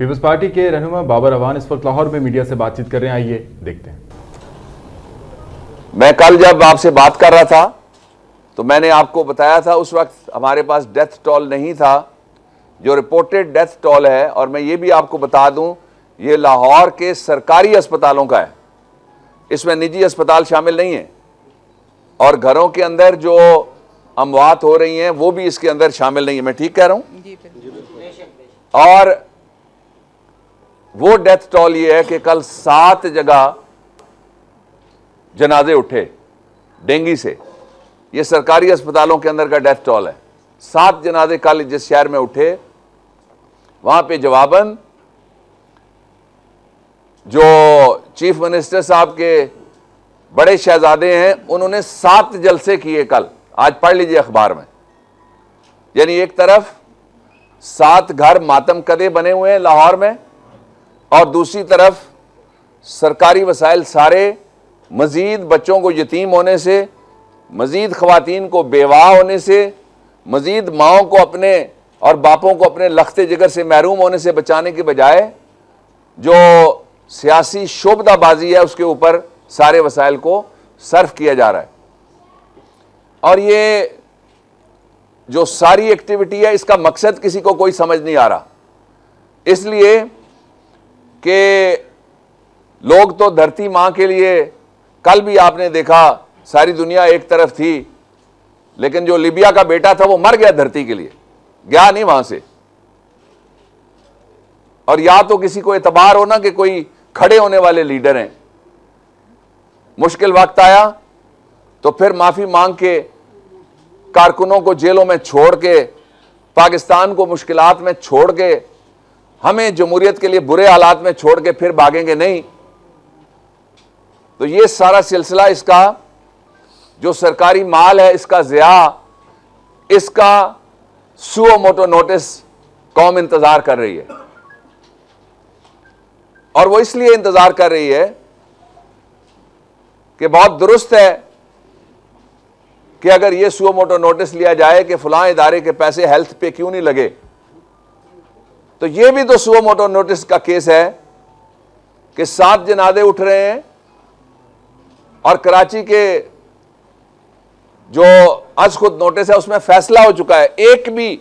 Peoples party के रहनुमा बाबर अवान इस वक्त लाहौर में मीडिया से बातचीत कर रहे हैं, आइए देखते हैं। मैं कल जब आपसे बात कर रहा था तो मैंने आपको बताया था उस वक्त हमारे पास डेथ टोल नहीं था। जो रिपोर्टेड डेथ टोल है, और मैं ये भी आपको बता दूं, ये लाहौर के सरकारी अस्पतालों का है, इसमें निजी अस्पताल शामिल नहीं है, और घरों के अंदर जो अमवात हो रही हैं वो भी इसके अंदर शामिल नहीं है। मैं ठीक कह रहा हूं? और वो डेथ टोल ये है कि कल 7 जगह जनाजे उठे डेंगू से। ये सरकारी अस्पतालों के अंदर का डेथ टोल है। 7 जनाजे कल जिस शहर में उठे, वहां पे जवाबन जो चीफ मिनिस्टर साहब के बड़े शहजादे हैं, उन्होंने 7 जलसे किए कल। आज पढ़ लीजिए अखबार में। यानी एक तरफ 7 घर मातम कदे बने हुए हैं लाहौर में, और दूसरी तरफ सरकारी वसाइल सारे मजीद बच्चों को यतीम होने से, मजीद ख़वातीन को बेवा होने से, मजीद माओं को अपने और बापों को अपने लख्ते जिगर से महरूम होने से बचाने के बजाय जो सियासी शोबदाबाजी है उसके ऊपर सारे वसाइल को सर्फ किया जा रहा है। और ये जो सारी एक्टिविटी है, इसका मकसद किसी को कोई समझ नहीं आ रहा। इसलिए कि लोग तो धरती मां के लिए, कल भी आपने देखा सारी दुनिया एक तरफ थी, लेकिन जो लीबिया का बेटा था वो मर गया धरती के लिए, गया नहीं वहां से। और या तो किसी को एतबार हो ना कि कोई खड़े होने वाले लीडर हैं, मुश्किल वक्त आया तो फिर माफी मांग के कारकुनों को जेलों में छोड़ के, पाकिस्तान को मुश्किलात में छोड़ के, हमें जमहूरियत के लिए बुरे हालात में छोड़ के फिर भागेंगे नहीं। तो ये सारा सिलसिला, इसका जो सरकारी माल है, इसका ज़िया, इसका सुओ मोटो नोटिस कौम इंतजार कर रही है। और वो इसलिए इंतजार कर रही है कि बहुत दुरुस्त है कि अगर ये सुओ मोटो नोटिस लिया जाए कि फलां इदारे के पैसे हेल्थ पे क्यों नहीं लगे, तो ये भी तो सुओ मोटो नोटिस का केस है कि 7 जनाजे उठ रहे हैं, और कराची के जो आज खुद नोटिस है उसमें फैसला हो चुका है, एक भी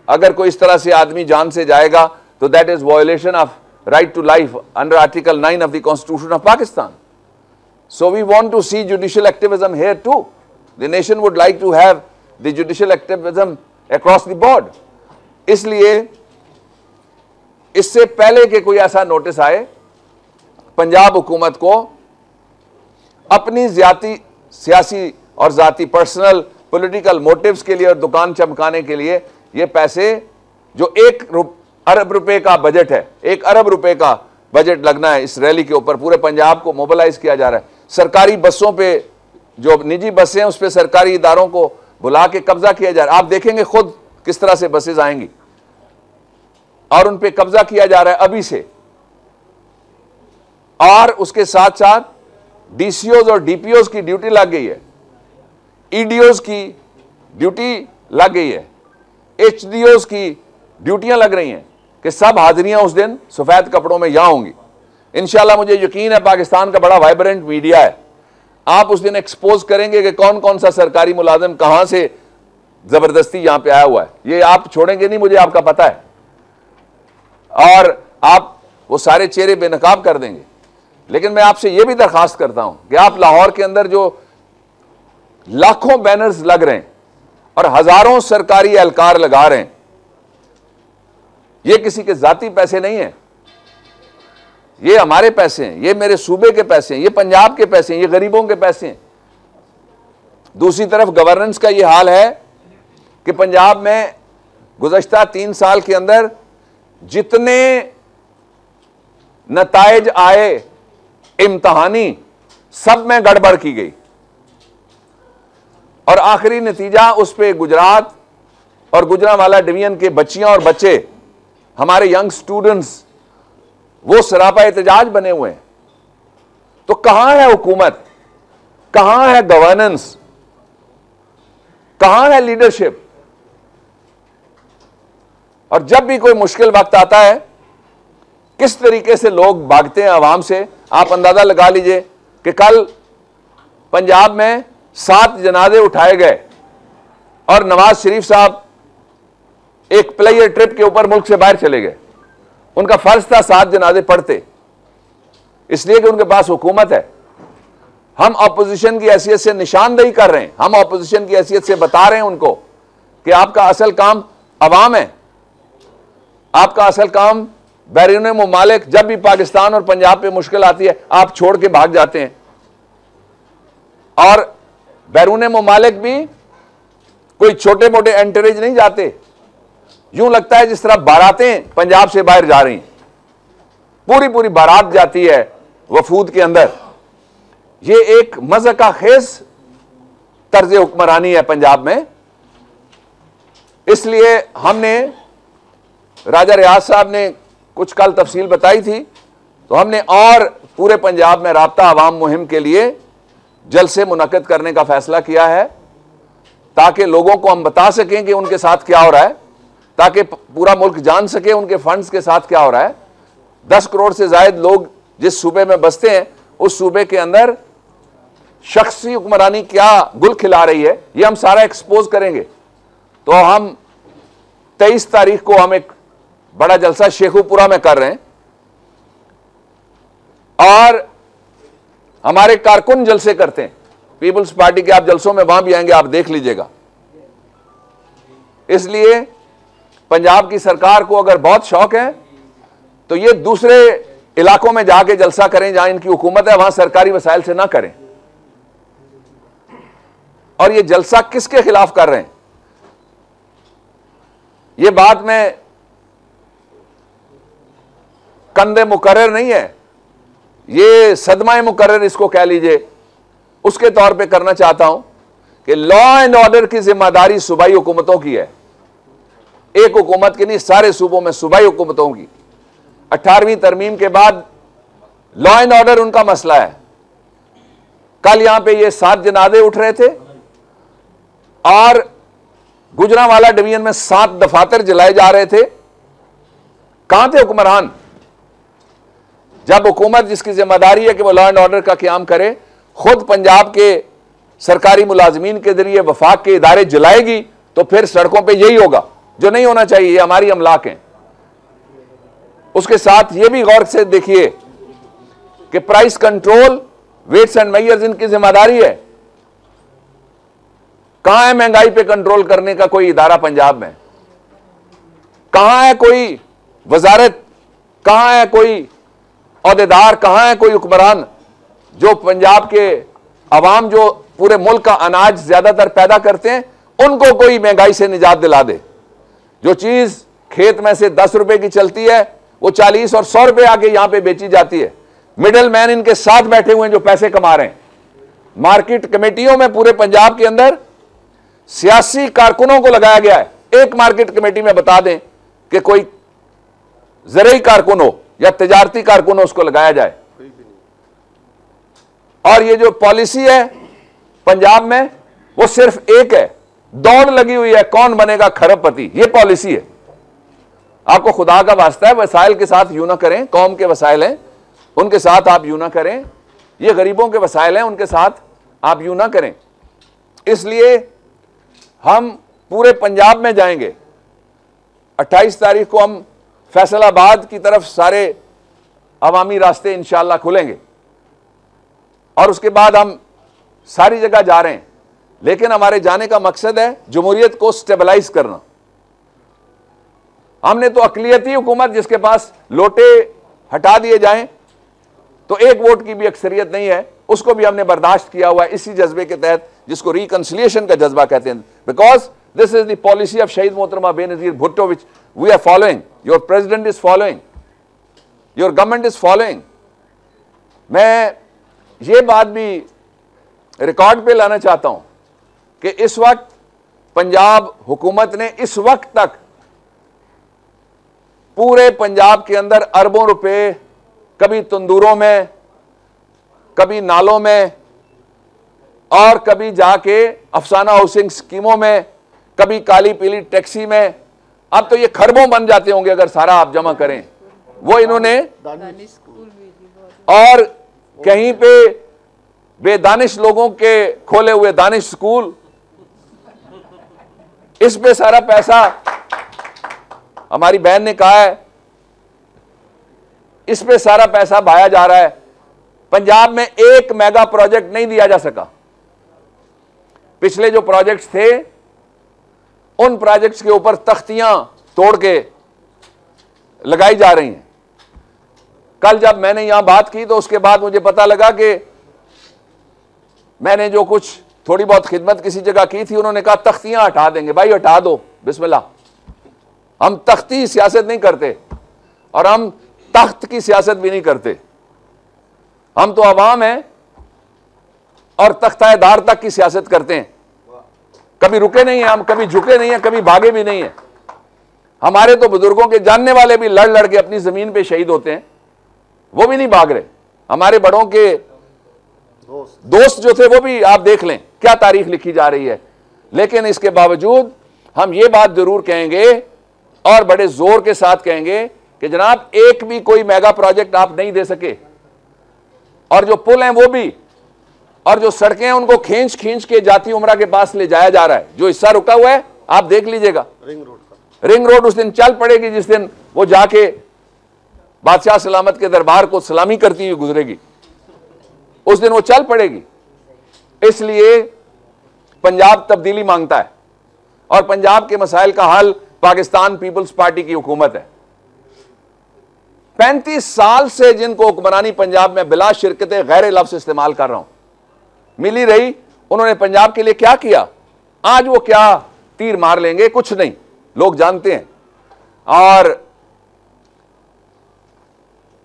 अगर कोई इस तरह से आदमी जान से जाएगा तो that is violation of right to life under article 9 of the constitution of Pakistan. So we want to see judicial activism here too. The nation would like to have the judicial activism across the board. इसलिए इससे पहले कि कोई ऐसा notice आए, पंजाब हुकूमत को अपनी ज्यादा सियासी और जाती पर्सनल पॉलिटिकल मोटिव्स के लिए और दुकान चमकाने के लिए ये पैसे, जो 1 अरब रुपए का बजट है, 1 अरब रुपए का बजट लगना है इस रैली के ऊपर, पूरे पंजाब को मोबिलाइज किया जा रहा है। सरकारी बसों पे, जो निजी बसें हैं उस पर सरकारी इदारों को बुला के कब्जा किया जा रहा है। आप देखेंगे खुद किस तरह से बसेज आएंगी और उन पे कब्जा किया जा रहा है अभी से। और उसके साथ साथ डीसीओज और डीपीओज की ड्यूटी लग गई है, ईडीओज की ड्यूटी लग गई है, एचडीओज की ड्यूटियां लग रही हैं कि सब हाजिरियां उस दिन सफेद कपड़ों में यहां होंगी। इंशाल्लाह मुझे यकीन है पाकिस्तान का बड़ा वाइब्रेंट मीडिया है, आप उस दिन एक्सपोज करेंगे कि कौन कौन सा सरकारी मुलाजिम कहां से जबरदस्ती यहां पे आया हुआ है। ये आप छोड़ेंगे नहीं, मुझे आपका पता है, और आप वो सारे चेहरे बेनकाब कर देंगे। लेकिन मैं आपसे यह भी दरखास्त करता हूं कि आप लाहौर के अंदर जो लाखों बैनर्स लग रहे हैं और हजारों सरकारी एहलकार लगा रहे हैं, ये किसी के जाती पैसे नहीं है, ये हमारे पैसे हैं, ये मेरे सूबे के पैसे हैं, ये पंजाब के पैसे हैं, ये गरीबों के पैसे हैं। दूसरी तरफ गवर्नेंस का ये हाल है कि पंजाब में गुज़श्ता 3 साल के अंदर जितने नताइज आए इम्तहानी, सब में गड़बड़ की गई, और आखिरी नतीजा उस पे गुजरात और गुजरांवाला डिवीजन के बच्चियां और बच्चे, हमारे यंग स्टूडेंट्स, वो सरापा एहतजाज बने हुए हैं। तो कहां है हुकूमत, कहां है गवर्नेंस, कहां है लीडरशिप? और जब भी कोई मुश्किल वक्त आता है किस तरीके से लोग भागते हैं आवाम से, आप अंदाजा लगा लीजिए कि कल पंजाब में 7 जनाजे उठाए गए और नवाज शरीफ साहब एक प्लेयर ट्रिप के ऊपर मुल्क से बाहर चले गए। उनका फर्ज था 7 जनाजे पढ़ते, इसलिए कि उनके पास हुकूमत है। हम अपोजिशन की हैसियत से निशानदेही कर रहे हैं, हम अपोजिशन की हैसियत से बता रहे हैं उनको कि आपका असल काम अवाम है, आपका असल काम बैरून मुमालिक, जब भी पाकिस्तान और पंजाब पे मुश्किल आती है आप छोड़ के भाग जाते हैं। और बैरून मुमालिक भी कोई छोटे मोटे एंटरेज नहीं जाते, यूं लगता है जिस तरह बारातें पंजाब से बाहर जा रही हैं, पूरी पूरी बारात जाती है वफूद के अंदर। ये एक मज़हका खेज तर्ज हुक्मरानी है पंजाब में। इसलिए हमने, राजा रियाज साहब ने कुछ कल तफसील बताई थी, तो हमने और पूरे पंजाब में राब्ता अवाम मुहिम के लिए जलसे मुनक्किद करने का फैसला किया है, ताकि लोगों को हम बता सकें कि उनके साथ क्या हो रहा है, ताकि पूरा मुल्क जान सके उनके फंड्स के साथ क्या हो रहा है। 10 करोड़ से ज्यादा लोग जिस सूबे में बसते हैं, उस सूबे के अंदर शख्सी हुक्मरानी क्या गुल खिला रही है, ये हम सारा एक्सपोज करेंगे। तो हम 23 तारीख को हम एक बड़ा जलसा शेखुपुरा में कर रहे हैं और हमारे कारकुन जलसे करते हैं पीपल्स पार्टी के, आप जलसों में वहां भी आएंगे, आप देख लीजिएगा। इसलिए पंजाब की सरकार को अगर बहुत शौक है तो ये दूसरे इलाकों में जाके जलसा करें जहां इनकी हुकूमत है, वहां सरकारी वसाइल से ना करें। और ये जलसा किसके खिलाफ कर रहे हैं, ये बात में कंदे मुकर्रर नहीं है, ये सदमा मुकर्रर इसको कह लीजिए, उसके तौर पे करना चाहता हूं कि लॉ एंड ऑर्डर की जिम्मेदारी सूबाई हुकूमतों की है, एक हुकूमत की नहीं, सारे सूबों में सूबाई हुकूमतों की। 18वीं तरमीम के बाद लॉ एंड ऑर्डर उनका मसला है। कल यहां पे ये 7 जनाजे उठ रहे थे और गुजरांवाला डिवीजन में 7 दफातर जलाए जा रहे थे। कहां थे हुक्मरान? जब हुकूमत जिसकी जिम्मेदारी है कि वो लॉ एंड ऑर्डर का क़याम करे, खुद पंजाब के सरकारी मुलाजमीन के जरिए वफाक के इदारे जलाएगी, तो फिर सड़कों पे यही होगा जो नहीं होना चाहिए। ये हमारी अमलाक हैं। उसके साथ ये भी गौर से देखिए कि price control, weights and measures इनकी जिम्मेदारी है। कहां है महंगाई पे कंट्रोल करने का कोई इदारा पंजाब में? कहां है कोई वजारत? कहां है कोई औहदेदार? कहां है कोई हुक्मरान जो पंजाब के अवाम जो पूरे मुल्क का अनाज ज्यादातर पैदा करते हैं, उनको कोई महंगाई से निजात दिला दे? जो चीज खेत में से 10 रुपए की चलती है, वो 40 और 100 रुपए आके यहां पे बेची जाती है। मिडल मैन इनके साथ बैठे हुए हैं जो पैसे कमा रहे हैं। मार्केट कमेटियों में पूरे पंजाब के अंदर सियासी कारकुनों को लगाया गया है। एक मार्केट कमेटी में बता दें कि कोई ज़रूरी कारकुन हो या तिजारती कारकुन हो, उसको लगाया जाए। और ये जो पॉलिसी है पंजाब में, वो सिर्फ एक है, दौड़ लगी हुई है कौन बनेगा खरबपति, ये पॉलिसी है। आपको खुदा का वास्ता है, वसाइल के साथ यूं ना करें। कौम के वसाइल हैं, उनके साथ आप यूं ना करें। ये गरीबों के वसाइल हैं, उनके साथ आप यूं ना करें। इसलिए हम पूरे पंजाब में जाएंगे। 28 तारीख को हम फैसलाबाद की तरफ सारे अवामी रास्ते इंशाअल्लाह खुलेंगे और उसके बाद हम सारी जगह जा रहे हैं। लेकिन हमारे जाने का मकसद है जमहूरियत को स्टेबलाइज करना। हमने तो अकलियती हुकूमत जिसके पास लोटे हटा दिए जाएं तो एक वोट की भी अक्सरियत नहीं है, उसको भी हमने बर्दाश्त किया हुआ है इसी जज्बे के तहत जिसको रिकंसिलिएशन का जज्बा कहते हैं। Because this is the policy of Shaheed Mohtarma Benazir Bhutto which we are following, your president is following, your government is following. मैं ये बात भी रिकॉर्ड पे लाना चाहता हूं कि इस वक्त पंजाब हुकूमत ने इस वक्त तक पूरे पंजाब के अंदर अरबों रुपए कभी तंदूरों में, कभी नालों में और कभी जाके अफसाना हाउसिंग स्कीमों में, कभी काली पीली टैक्सी में, अब तो ये खरबों बन जाते होंगे अगर सारा आप जमा करें। वो इन्होंने, और कहीं पे बेदानिश लोगों के खोले हुए दानिश स्कूल, इस पे सारा पैसा, हमारी बहन ने कहा है, इस पे सारा पैसा बहाया जा रहा है। पंजाब में एक मेगा प्रोजेक्ट नहीं दिया जा सका। पिछले जो प्रोजेक्ट्स थे उन प्रोजेक्ट्स के ऊपर तख्तियां तोड़ के लगाई जा रही हैं। कल जब मैंने यहां बात की तो उसके बाद मुझे पता लगा कि मैंने जो कुछ थोड़ी बहुत खिदमत किसी जगह की थी, उन्होंने कहा तख्तियां हटा देंगे। भाई हटा दो, बिस्मिल्लाह। हम तख्ती सियासत नहीं करते और हम तख्त की सियासत भी नहीं करते। हम तो अवाम हैं और तख्ताएदार तक की सियासत करते हैं। कभी रुके नहीं हैं हम, कभी झुके नहीं हैं, कभी भागे भी नहीं हैं। हमारे तो बुजुर्गों के जानने वाले भी लड़ लड़ के अपनी जमीन पे शहीद होते हैं, वो भी नहीं भाग रहे। हमारे बड़ों के दोस्त जो थे वो भी आप देख लें क्या तारीख लिखी जा रही है। लेकिन इसके बावजूद हम ये बात जरूर कहेंगे और बड़े जोर के साथ कहेंगे कि जनाब एक भी कोई मेगा प्रोजेक्ट आप नहीं दे सके, और जो पुल हैं वो भी, और जो सड़कें हैं उनको खींच खींच के जाती उमरा के पास ले जाया जा रहा है। जो हिस्सा रुका हुआ है आप देख लीजिएगा, रिंग रोड उस दिन चल पड़ेगी जिस दिन वो जाके बादशाह सलामत के दरबार को सलामी करती हुई गुजरेगी, उस दिन वो चल पड़ेगी। इसलिए पंजाब तब्दीली मांगता है और पंजाब के मसाइल का हल पाकिस्तान पीपल्स पार्टी की हुकूमत है। 35 साल से जिनको हुक्मरानी पंजाब में बिला शिरकत गैर लफ्ज इस्तेमाल कर रहा हूं, मिली रही, उन्होंने पंजाब के लिए क्या किया, आज वो क्या तीर मार लेंगे, कुछ नहीं, लोग जानते हैं। और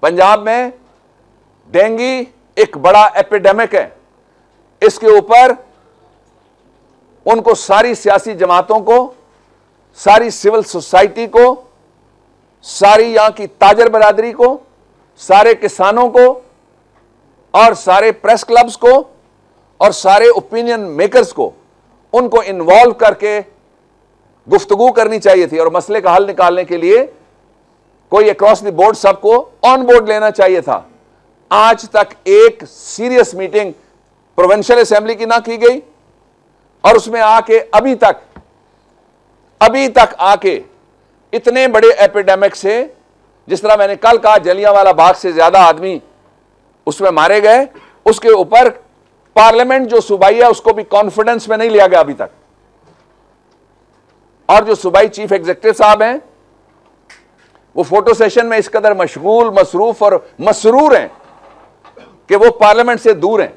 पंजाब में डेंगू एक बड़ा एपिडेमिक है। इसके ऊपर उनको सारी सियासी जमातों को, सारी सिविल सोसाइटी को, सारी यहां की ताजर बरादरी को, सारे किसानों को और सारे प्रेस क्लब्स को और सारे ओपिनियन मेकर्स को, उनको इन्वॉल्व करके गुफ्तगू करनी चाहिए थी और मसले का हल निकालने के लिए कोई अक्रॉस द बोर्ड सबको ऑन बोर्ड लेना चाहिए था। आज तक एक सीरियस मीटिंग प्रोविंशियल असेंबली की ना की गई और उसमें आके अभी तक आके इतने बड़े एपिडेमिक से, जिस तरह मैंने कल कहा जलियांवाला बाग से ज्यादा आदमी उसमें मारे गए, उसके ऊपर पार्लियामेंट जो सूबाई है उसको भी कॉन्फिडेंस में नहीं लिया गया अभी तक। और जो सूबाई चीफ एग्जीक्यूटिव साहब हैं वो फोटो सेशन में इस कदर मशगूल, मसरूफ और मसरूर हैं कि वो पार्लियामेंट से दूर हैं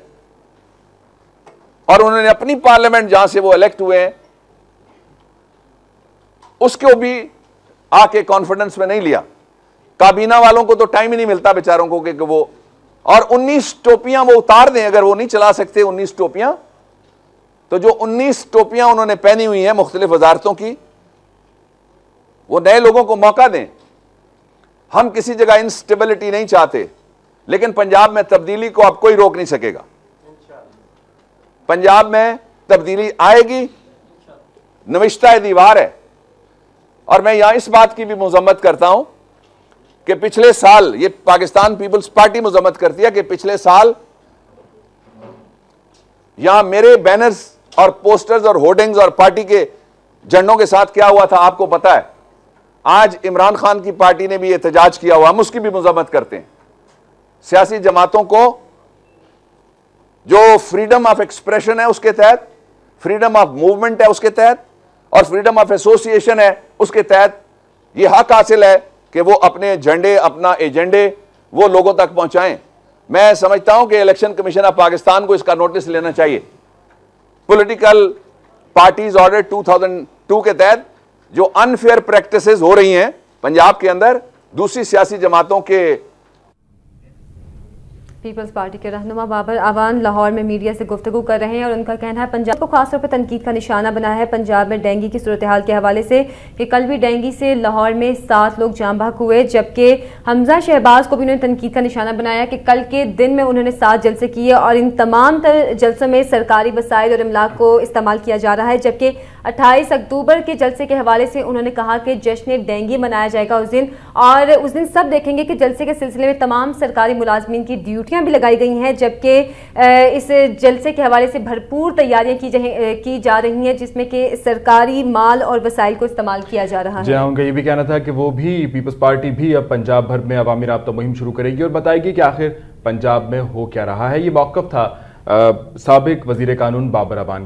और उन्होंने अपनी पार्लियामेंट जहां से वो इलेक्ट हुए हैं उसको भी आके कॉन्फिडेंस में नहीं लिया। काबीना वालों को तो टाइम ही नहीं मिलता बेचारों को कि वो, और 19 टोपियां वो उतार दें, अगर वो नहीं चला सकते 19 टोपियां, तो जो 19 टोपियां उन्होंने पहनी हुई हैं मुख्तलिफ वजारतों की, वो नए लोगों को मौका दें। हम किसी जगह इंस्टेबिलिटी नहीं चाहते, लेकिन पंजाब में तब्दीली को अब कोई रोक नहीं सकेगा। पंजाब में तब्दीली आएगी, नविश्ता दीवार है। और मैं यहां इस बात की भी मजम्मत करता हूं कि पिछले साल, ये पाकिस्तान पीपल्स पार्टी मजम्मत करती है कि पिछले साल यहां मेरे बैनर्स और पोस्टर्स और होर्डिंग्स और पार्टी के झंडों के साथ क्या हुआ था आपको पता है। आज इमरान खान की पार्टी ने भी एहतजाज किया हुआ, हम उसकी भी मजम्मत करते हैं। सियासी जमातों को जो फ्रीडम ऑफ एक्सप्रेशन है उसके तहत, फ्रीडम ऑफ मूवमेंट है उसके तहत और फ्रीडम ऑफ एसोसिएशन है उसके तहत यह हक हासिल है कि वो अपने झंडे, अपना एजेंडे वो लोगों तक पहुंचाएं। मैं समझता हूं कि इलेक्शन कमीशन ऑफ पाकिस्तान को इसका नोटिस लेना चाहिए। पॉलिटिकल पार्टीज ऑर्डर 2002 के तहत जो अनफेयर प्रैक्टिसेस हो रही हैं पंजाब के अंदर दूसरी सियासी जमातों के पीपल्स पार्टी के रहनुमा बाबर अवान लाहौर में मीडिया से गुफ्तगू कर रहे हैं और उनका कहना है पंजाब को खासतौर पर तनकीद का निशाना बनाया है पंजाब में डेंगू की सूरत हाल के हवाले से कि कल भी डेंगू से लाहौर में 7 लोग जाँ बहक हुए, जबकि हमजा शहबाज को भी उन्होंने तनकीद का निशाना बनाया कि कल के दिन में उन्होंने 7 जलसे किए और इन तमाम जलसों में सरकारी वसाइल और इमलाक को इस्तेमाल किया जा रहा है। जबकि 28 अक्टूबर के जलसे के हवाले से उन्होंने कहा कि जश्न डेंगू मनाया जाएगा उस दिन, और उस दिन सब देखेंगे कि जलसे के सिलसिले में तमाम सरकारी मुलाजमीन की ड्यूटियां भी लगाई गई हैं, जबकि इस जलसे के हवाले से भरपूर तैयारियां की जा रही हैं जिसमें कि सरकारी माल और वसाइल को इस्तेमाल किया जा रहा है। जी हाँ, उनका ये भी कहना था कि वो भी पीपल्स पार्टी भी अब पंजाब भर में अवामी राब्ता मुहिम शुरू करेगी और बताएगी कि आखिर पंजाब में हो क्या रहा है। ये मौक़िफ़ था साबिक वज़ीर कानून बाबर अवान